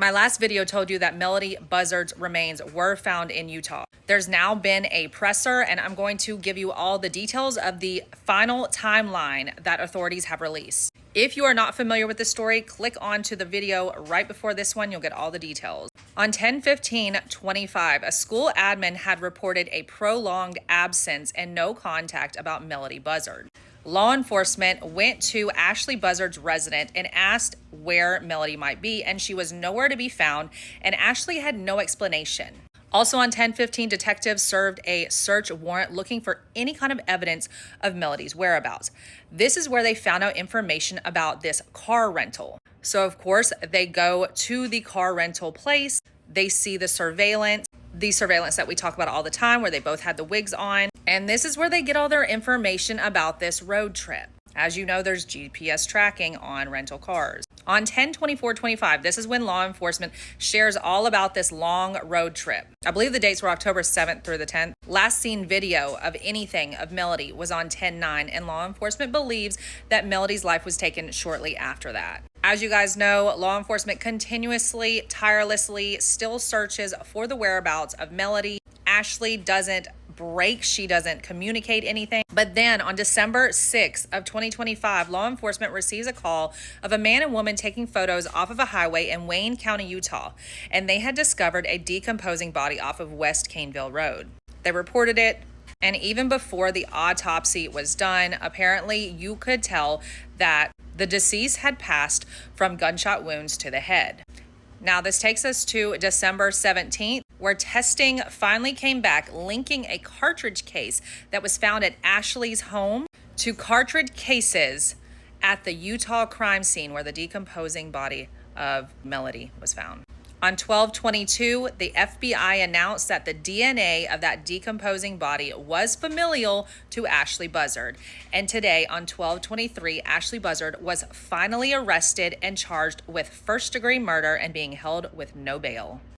My last video told you that Melodee Buzzard's remains were found in Utah. There's now been a presser, and I'm going to give you all the details of the final timeline that authorities have released. If you are not familiar with this story, click onto the video right before this one. You'll get all the details. On 10/15/25, a school admin had reported a prolonged absence and no contact about Melodee Buzzard. Law enforcement went to Ashlee Buzzard's residence and asked where Melodee might be, and she was nowhere to be found, and Ashlee had no explanation. Also on 10/15, detectives served a search warrant looking for any kind of evidence of Melodee's whereabouts. This is where they found out information about this car rental. So of course, they go to the car rental place. They see the surveillance that we talk about all the time, where they both had the wigs on. And this is where they get all their information about this road trip. As you know, there's GPS tracking on rental cars. On 10/24/25, this is when law enforcement shares all about this long road trip. I believe the dates were October 7th through the 10th. Last seen video of anything of Melodee was on 10/9, and law enforcement believes that Melodee's life was taken shortly after that. As you guys know, law enforcement continuously, tirelessly still searches for the whereabouts of Melodee. Ashlee doesn't break. She doesn't communicate anything. But then on December 6th of 2025, law enforcement receives a call of a man and woman taking photos off of a highway in Wayne County, Utah, and they had discovered a decomposing body off of West Caneville Road. They reported it, and even before the autopsy was done, apparently you could tell that the deceased had passed from gunshot wounds to the head. Now, this takes us to December 17th, where testing finally came back, linking a cartridge case that was found at Ashlee's home to cartridge cases at the Utah crime scene where the decomposing body of Melodee was found. On 12/22, the FBI announced that the DNA of that decomposing body was familial to Ashlee Buzzard. And today, on 12/23, Ashlee Buzzard was finally arrested and charged with first-degree murder and being held with no bail.